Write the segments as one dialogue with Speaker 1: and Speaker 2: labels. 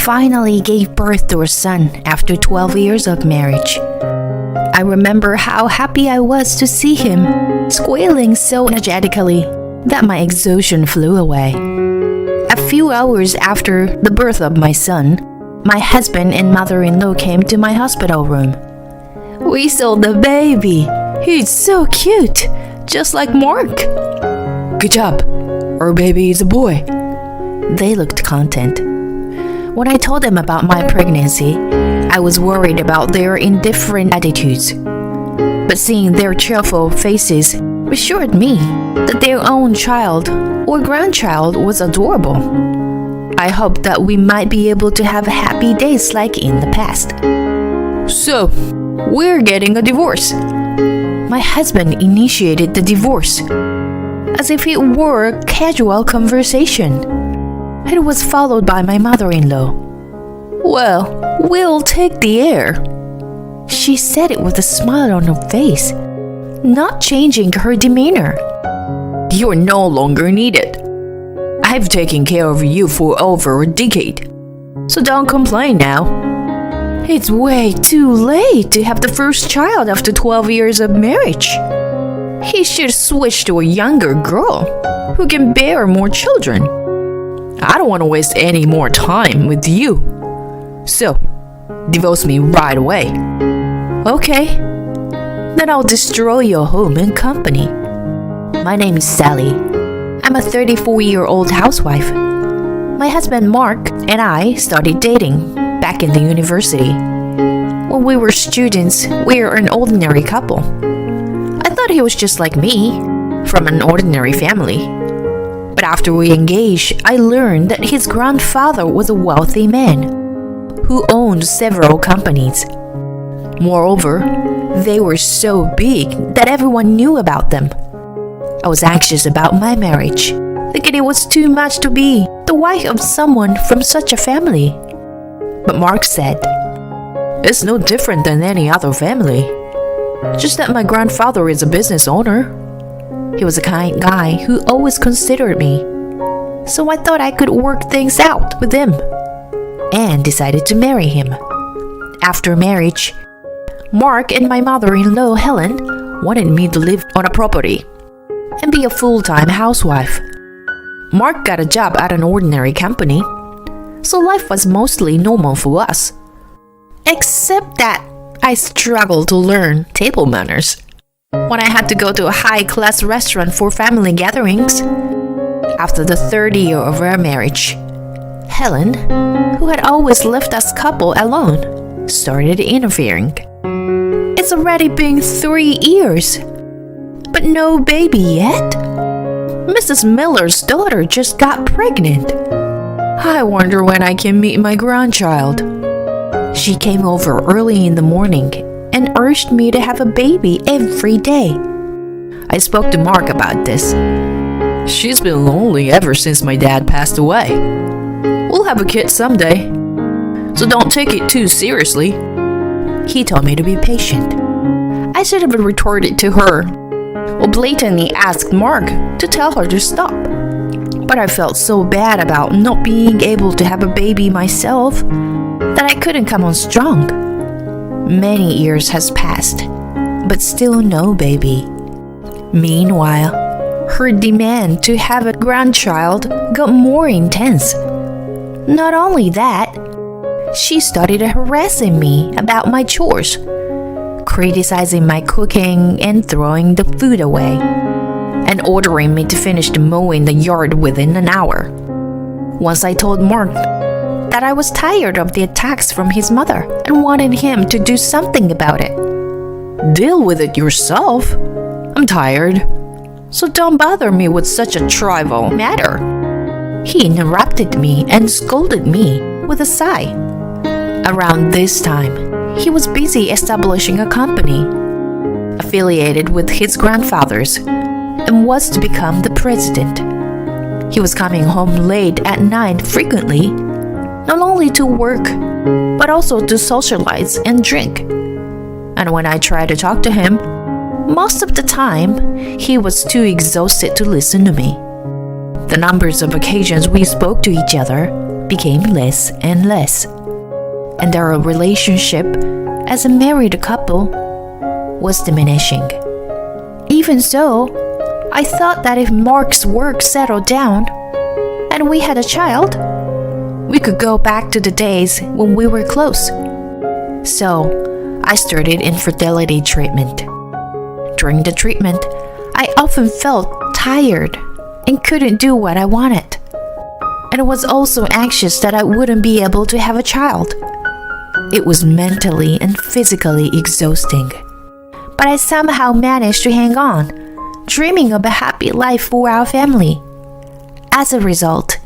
Speaker 1: finally gave birth to a son after 12 years of marriage. I remember how happy I was to see him, squealing so energetically that my exhaustion flew away. A few hours after the birth of my son, my husband and mother-in-law came to my hospital room. "We saw the baby. He's so cute, just like Mark."
Speaker 2: "Good job. Our baby is a boy."
Speaker 1: They looked content. When I told them about my pregnancy, I was worried about their indifferent attitudes. But seeing their cheerful faces reassured me that their own child or grandchild was adorable. I hoped that we might be able to have happy days like in the past.
Speaker 2: "So, we're getting a divorce."
Speaker 1: My husband initiated the divorce, as if it were a casual conversation. It was followed by my mother-in-law. "Well, we'll take the heir." She said it with a smile on her face, not changing her demeanor.
Speaker 2: "You're no longer needed. I've taken care of you for over a decade, so don't complain now."
Speaker 1: It's way too late to have the first child after 12 years of marriage. He should switch to a younger girl who can bear more children.
Speaker 2: I don't want to waste any more time with you. So, divorce me right away."
Speaker 1: Okay, then I'll destroy your home and company. My name is Sally. I'm a 34-year-old housewife. My husband Mark and I started dating back in the university. When we were students, we were an ordinary couple. I thought he was just like me, from an ordinary family. But after we engaged, I learned that his grandfather was a wealthy man who owned several companies. Moreover, they were so big that everyone knew about them. I was anxious about my marriage, thinking it was too much to be the wife of someone from such a family. But Mark said,
Speaker 2: "It's no different than any other family. Just that my grandfather is a business owner."
Speaker 1: He was a kind guy who always considered me. So I thought I could work things out with him and decided to marry him. After marriage, Mark and my mother-in-law Helen wanted me to live on a property and be a full-time housewife. Mark got a job at an ordinary company, so life was mostly normal for us. Except that I struggled to learn table manners when I had to go to a high-class restaurant for family gatherings. After the third year of our marriage, Helen, who had always left us couple alone, started interfering. It's already been 3 years, but no baby yet. Mrs. Miller's daughter just got pregnant. I wonder when I can meet my grandchild. She came over early in the morning and urged me to have a baby every day. I spoke to Mark about this.
Speaker 2: "She's been lonely ever since my dad passed away. We'll have a kid someday, so don't take it too seriously."
Speaker 1: He told me to be patient. I should have retorted to her, or blatantly asked Mark to tell her to stop. But I felt so bad about not being able to have a baby myself that I couldn't come on strong. Many years has passed, but still no baby. Meanwhile, her demand to have a grandchild got more intense. Not only that, she started harassing me about my chores, criticizing my cooking and throwing the food away, and ordering me to finish the mowing the yard within an hour. Once I told Mark that I was tired of the attacks from his mother and wanted him to do something about it.
Speaker 2: "Deal with it yourself. I'm tired, so don't bother me with such a trivial matter."
Speaker 1: He interrupted me and scolded me with a sigh. Around this time, he was busy establishing a company affiliated with his grandfather's and was to become the president. He was coming home late at night frequently, not only to work, but also to socialize and drink. And when I tried to talk to him, most of the time, he was too exhausted to listen to me. The numbers of occasions we spoke to each other became less and less, and our relationship as a married couple was diminishing. Even so, I thought that if Mark's work settled down and we had a child, we could go back to the days when we were close. So, I started infertility treatment. During the treatment, I often felt tired and couldn't do what I wanted. And I was also anxious that I wouldn't be able to have a child. It was mentally and physically exhausting. But I somehow managed to hang on, dreaming of a happy life for our family. As a result,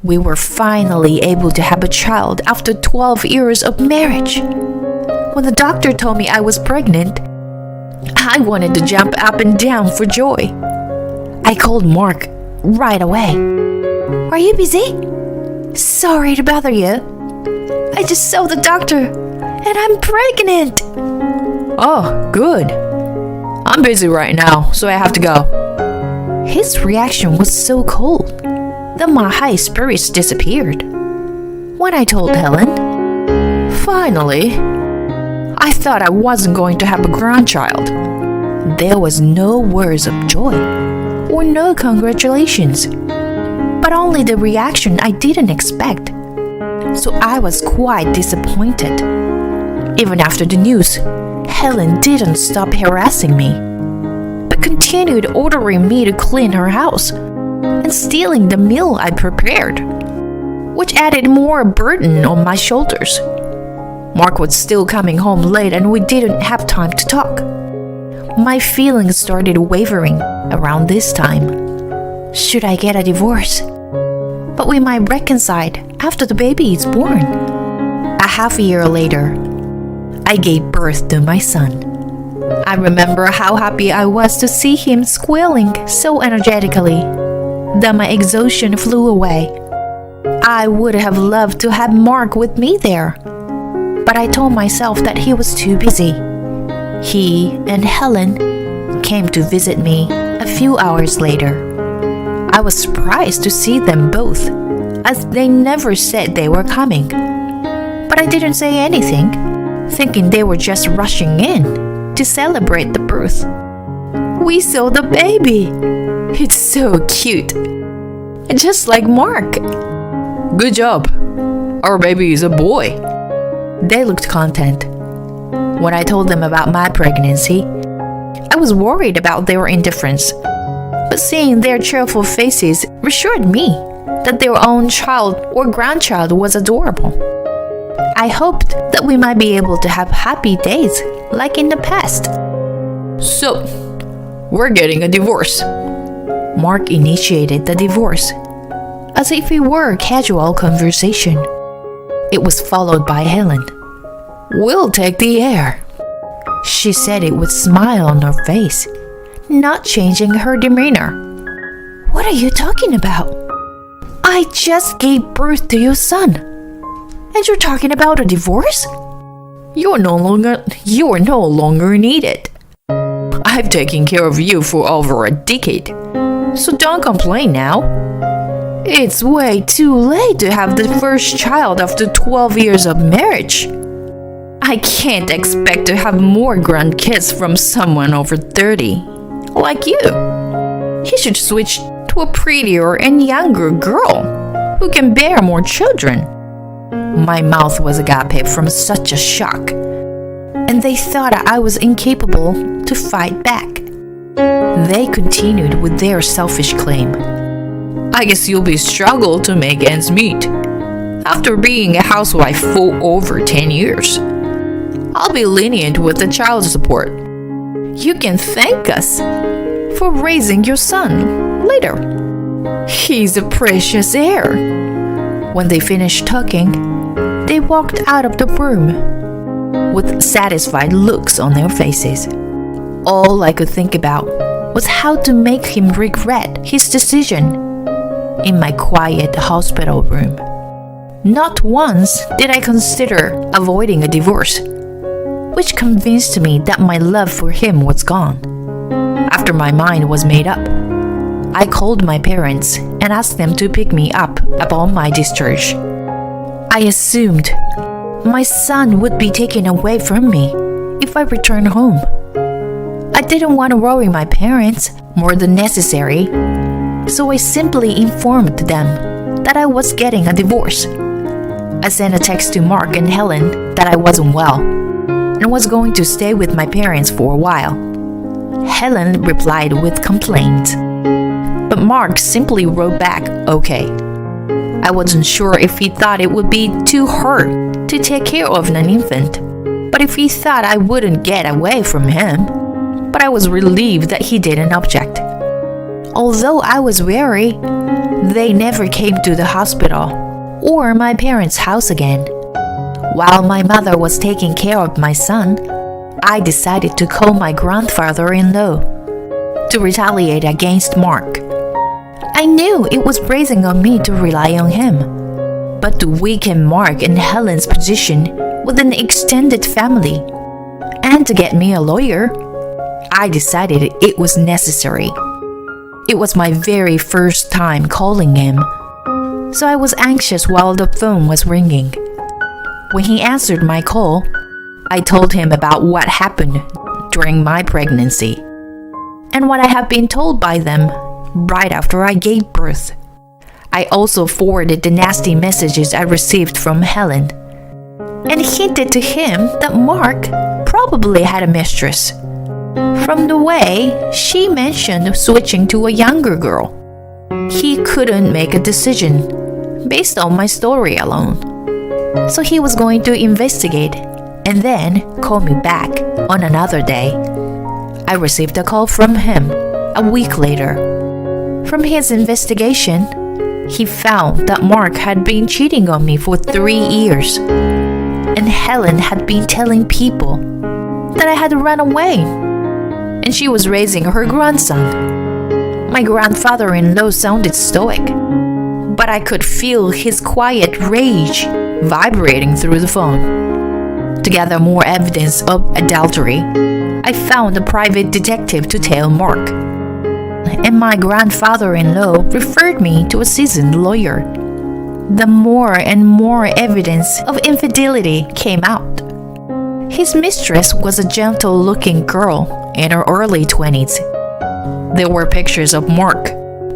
Speaker 1: we were finally able to have a child after 12 years of marriage. When the doctor told me I was pregnant, I wanted to jump up and down for joy. I called Mark right away. "Are you busy? Sorry to bother you. I just saw the doctor and I'm pregnant."
Speaker 2: Oh, good. I'm busy right now, so I have to go.
Speaker 1: His reaction was so cold that my high spirits disappeared. When I told Helen,
Speaker 2: Finally, I thought I wasn't going to have a grandchild.
Speaker 1: there was no words of joy or no congratulations, but only the reaction I didn't expect. So I was quite disappointed. Even after the news, Helen didn't stop harassing me, but continued ordering me to clean her house and stealing the meal I prepared, which added more burden on my shoulders. Mark was still coming home late and we didn't have time to talk. My feelings started wavering around this time. Should I get a divorce? But we might reconcile after the baby is born. A half a year later, I gave birth to my son. I remember how happy I was to see him squealing so energetically that my exhaustion flew away. I would have loved to have Mark with me there, but I told myself that he was too busy. He and Helen came to visit me a few hours later. I was surprised to see them both, as they never said they were coming. But I didn't say anything, thinking they were just rushing in to celebrate the birth. We saw the baby. It's so cute. Just like Mark.
Speaker 2: Good job. Our baby is a boy.
Speaker 1: They looked content. When I told them about my pregnancy, I was worried about their indifference. But seeing their cheerful faces reassured me that their own child or grandchild was adorable. I hoped that we might be able to have happy days like in the past.
Speaker 2: So, we're getting a divorce.
Speaker 1: Mark initiated the divorce, as if it were a casual conversation. It was followed by Helen.
Speaker 2: We'll take the air.
Speaker 1: She said it with a smile on her face, not changing her demeanor. What are you talking about? I just gave birth to your son, and you're talking about a divorce?
Speaker 2: You're no longer needed. I've taken care of you for over a decade, so don't complain now.
Speaker 1: It's way too late to have the first child after 12 years of marriage.
Speaker 2: I can't expect to have more grandkids from someone over 30, like you. You should switch to a prettier and younger girl who can bear more children.
Speaker 1: My mouth was agape from such a shock, and they thought I was incapable to fight back. They continued with their selfish claim.
Speaker 2: I guess you'll be struggle to make ends meet after being a housewife for over 10 years. I'll be lenient with the child support. You can thank us for raising your son later. He's a precious heir.
Speaker 1: When they finished talking, they walked out of the room with satisfied looks on their faces. All I could think about was how to make him regret his decision in my quiet hospital room. Not once did I consider avoiding a divorce, which convinced me that my love for him was gone. After my mind was made up, I called my parents and asked them to pick me up upon my discharge. I assumed my son would be taken away from me if I returned home. I didn't want to worry my parents more than necessary, so I simply informed them that I was getting a divorce. I sent a text to Mark and Helen that I wasn't well and was going to stay with my parents for a while. Helen replied with complaints, but Mark simply wrote back, okay. I wasn't sure if he thought it would be too hard to take care of an infant, but if he thought I wouldn't get away from him, but I was relieved that he didn't object. Although I was wary, they never came to the hospital or my parents' house again. While my mother was taking care of my son, I decided to call my grandfather-in-law to retaliate against Mark. I knew it was brazen on me to rely on him, but to weaken Mark and Helen's position with an extended family, and to get me a lawyer, I decided it was necessary. It was my very first time calling him, so I was anxious while the phone was ringing. When he answered my call, I told him about what happened during my pregnancy and what I had been told by them right after I gave birth. I also forwarded the nasty messages I received from Helen and hinted to him that Mark probably had a mistress, from the way she mentioned switching to a younger girl. He couldn't make a decision based on my story alone, so he was going to investigate and then call me back on another day. I received a call from him a week later. From his investigation, he found that Mark had been cheating on me for 3 years, and Helen had been telling people that I had run away, and she was raising her grandson. My grandfather-in-law sounded stoic, but I could feel his quiet rage vibrating through the phone. To gather more evidence of adultery, I found a private detective to tell Mark, and my grandfather-in-law referred me to a seasoned lawyer. The more and more evidence of infidelity came out. His mistress was a gentle-looking girl in her early 20s. There were pictures of Mark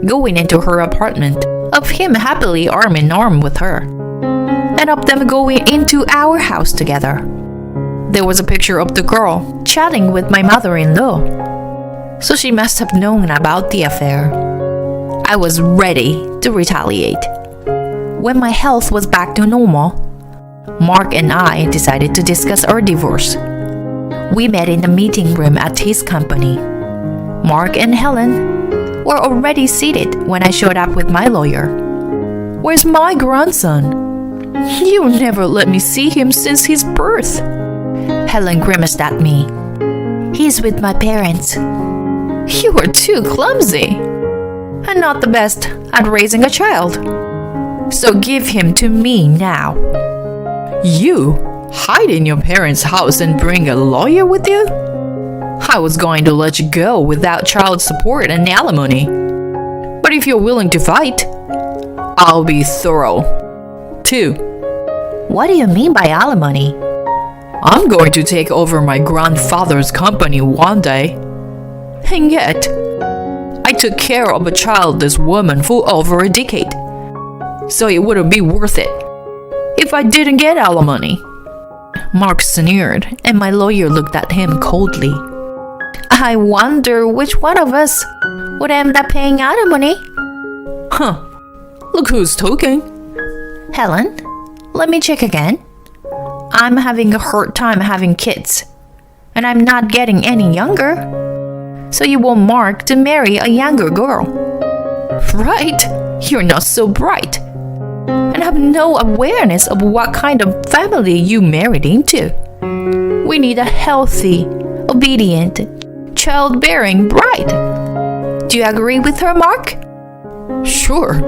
Speaker 1: going into her apartment, of him happily arm in arm with her, and of them going into our house together. There was a picture of the girl chatting with my mother-in-law, so she must have known about the affair. I was ready to retaliate. When my health was back to normal, Mark and I decided to discuss our divorce. We met in the meeting room at his company. Mark and Helen were already seated when I showed up with my lawyer. "Where's my grandson? You never let me see him since his birth." Helen grimaced at me. "He's with my parents." "You are too clumsy and not the best at raising a child. So give him to me now." "You hide in your parents' house and bring a lawyer with you? I was going to let you go without child support and alimony. But if you're willing to fight, I'll be thorough, too." "What do you mean by alimony?" "I'm going to take over my grandfather's company one day. And yet, I took care of a childless woman for over a decade. So it wouldn't be worth it if I didn't get alimony." Mark sneered, and my lawyer looked at him coldly. "I wonder which one of us would end up paying alimony." "Huh. Look who's talking." "Helen, let me check again. I'm having a hard time having kids, and I'm not getting any younger. So you want Mark to marry a younger girl?" "Right. You're not so bright and have no awareness of what kind of family you married into. We need a healthy, obedient, childbearing bride. Do you agree with her, Mark?" "Sure.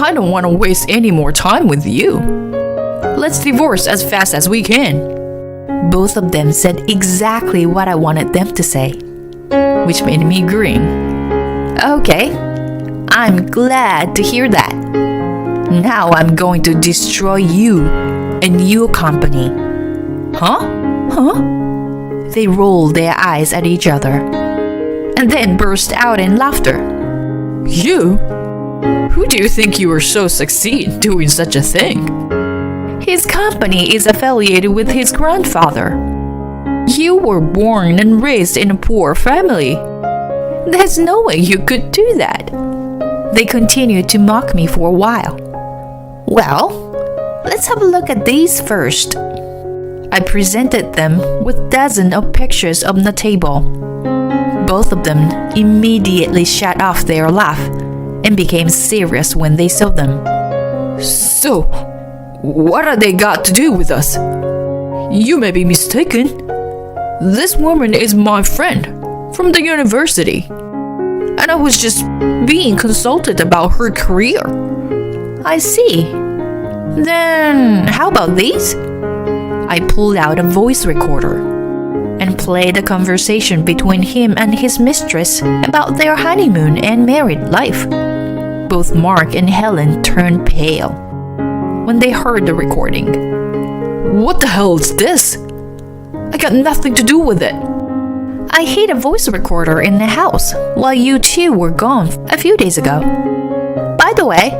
Speaker 1: I don't want to waste any more time with you. Let's divorce as fast as we can." Both of them said exactly what I wanted them to say, which made me grin.
Speaker 2: Okay, I'm glad to hear that. Now I'm going to destroy you and your company. Huh? They rolled their eyes at each other and then burst out in laughter. You? Who do you think you are so succeed doing such a thing? His company is affiliated with his grandfather. You were born and raised in a poor family. There's no way you could do that. They continued to mock me for a while. Well, let's have a look at these first. I presented them with dozens of pictures on the table. Both of them immediately shut off their laugh and became serious when they saw them. So, what have they got to do with us? You may be mistaken. This woman is my friend from the university, and I was just being consulted about her career. I see. Then, how about these? I pulled out a voice recorder and played a conversation between him and his mistress about their honeymoon and married life. Both Mark and Helen turned pale when they heard the recording. What the hell is this? I got nothing to do with it. I hid a voice recorder in the house while you two were gone a few days ago. By the way,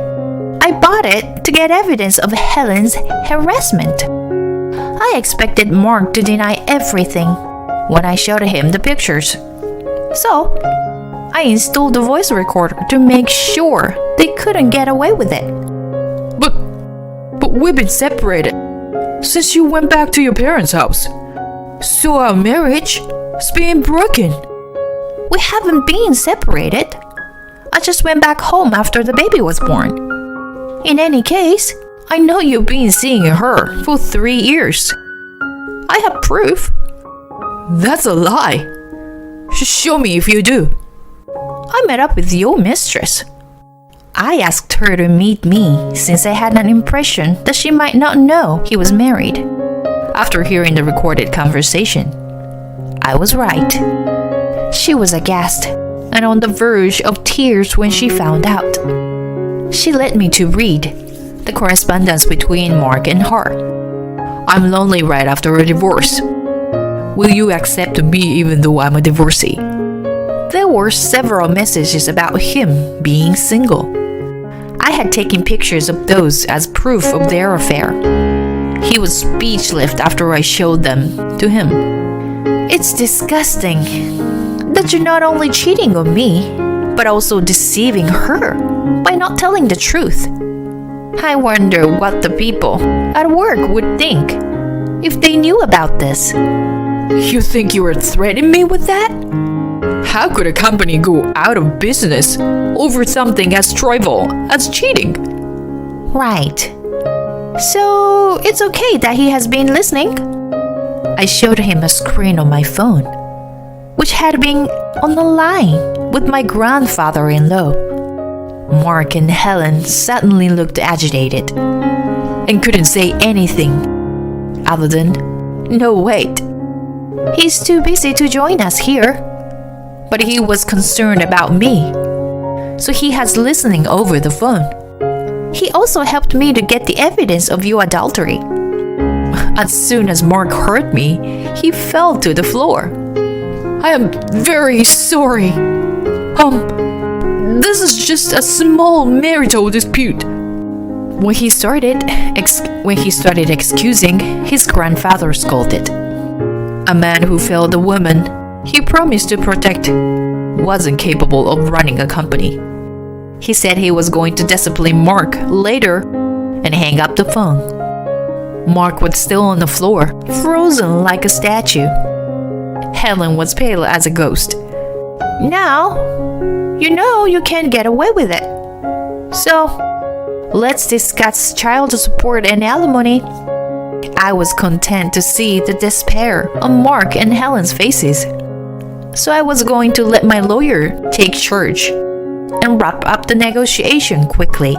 Speaker 2: I bought it to get evidence of Helen's harassment. I expected Mark to deny everything when I showed him the pictures. So, I installed the voice recorder to make sure they couldn't get away with it. But we've been separated since you went back to your parents' house. So our marriage is being broken. We haven't been separated. I just went back home after the baby was born. In any case, I know you've been seeing her for 3 years. I have proof. That's a lie. Show me if you do. I met up with your mistress. I asked her to meet me since I had an impression that she might not know he was married. After hearing the recorded conversation, I was right. She was aghast and on the verge of tears when she found out. She led me to read the correspondence between Mark and her. I'm lonely right after a divorce. Will you accept me even though I'm a divorcee? There were several messages about him being single. I had taken pictures of those as proof of their affair. He was speechless after I showed them to him. It's disgusting that you're not only cheating on me, but also deceiving her by not telling the truth. I wonder what the people at work would think if they knew about this. You think you were threatening me with that? How could a company go out of business over something as trivial as cheating? Right. So it's okay that he has been listening? I showed him a screen on my phone, which had been on the line with my grandfather-in-law. Mark and Helen suddenly looked agitated and couldn't say anything other than, "No, wait. He's too busy to join us here." But he was concerned about me, so he has listening over the phone. He also helped me to get the evidence of your adultery. As soon as Mark heard me, he fell to the floor. I am very sorry. This is just a small marital dispute. When he started excusing, his grandfather scolded. A man who failed a woman he promised to protect wasn't capable of running a company. He said he was going to discipline Mark later and hang up the phone. Mark was still on the floor, frozen like a statue. Helen was pale as a ghost. Now, you know you can't get away with it. So, let's discuss child support and alimony. I was content to see the despair on Mark and Helen's faces. So I was going to let my lawyer take charge and wrap up the negotiation quickly.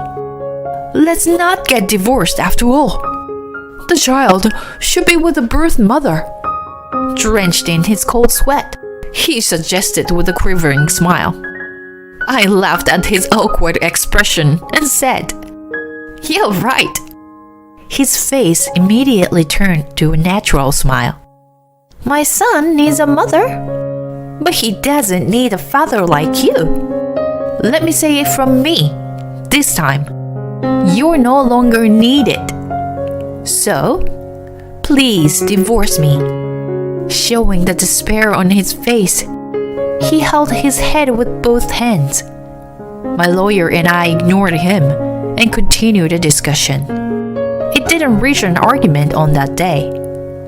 Speaker 2: Let's not get divorced after all. The child should be with the birth mother. Drenched in his cold sweat, he suggested with a quivering smile. I laughed at his awkward expression and said, "You're right."
Speaker 1: His face immediately turned to a natural smile. My son needs a mother, but he doesn't need a father like you. Let me say it from me, this time. You're no longer needed. So, please divorce me. Showing the despair on his face, he held his head with both hands. My lawyer and I ignored him and continued the discussion. It didn't reach an argument on that day,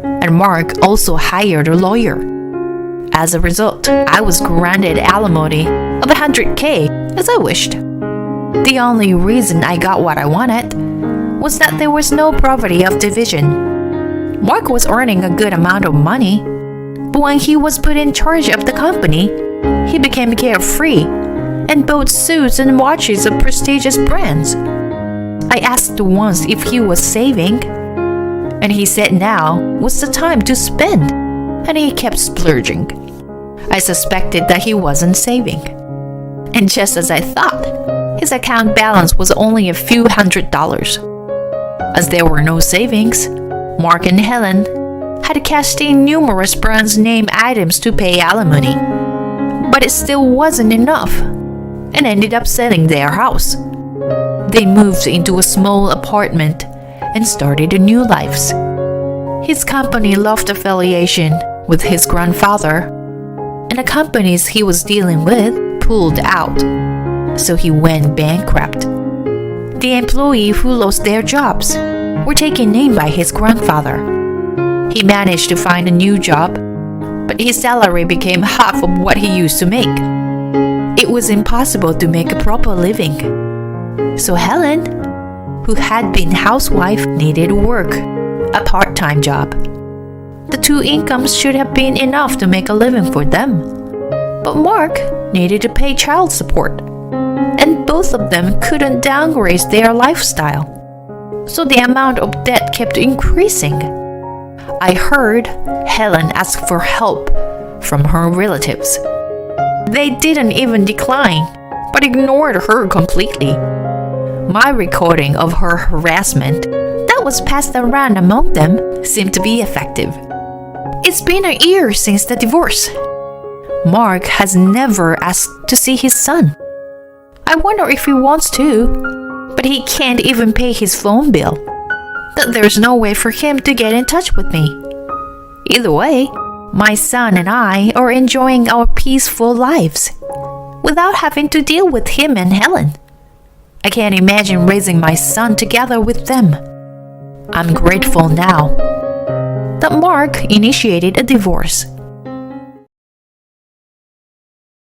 Speaker 1: and Mark also hired a lawyer. As a result, I was granted alimony of $100K as I wished. The only reason I got what I wanted was that there was no property of division. Mark was earning a good amount of money, but when he was put in charge of the company, he became carefree and bought suits and watches of prestigious brands. I asked once if he was saving, and he said now was the time to spend, and he kept splurging. I suspected that he wasn't saving. And just as I thought, his account balance was only a few $100s. As there were no savings, Mark and Helen had cashed in numerous brand name items to pay alimony. But it still wasn't enough, and ended up selling their house. They moved into a small apartment and started a new lives. His company lost affiliation with his grandfather, and the companies he was dealing with pulled out, so he went bankrupt. The employees who lost their jobs were taken in by his grandfather. He managed to find a new job, but his salary became half of what he used to make. It was impossible to make a proper living. So Helen, who had been housewife, needed work, a part-time job. The two incomes should have been enough to make a living for them. But Mark needed to pay child support, and both of them couldn't downgrade their lifestyle. So the amount of debt kept increasing. I heard Helen ask for help from her relatives. They didn't even decline, but ignored her completely. My recording of her harassment that was passed around among them seemed to be effective. It's been a year since the divorce. Mark has never asked to see his son. I wonder if he wants to, but he can't even pay his phone bill. That there's no way for him to get in touch with me. Either way, my son and I are enjoying our peaceful lives without having to deal with him and Helen. I can't imagine raising my son together with them. I'm grateful now that Mark initiated a divorce.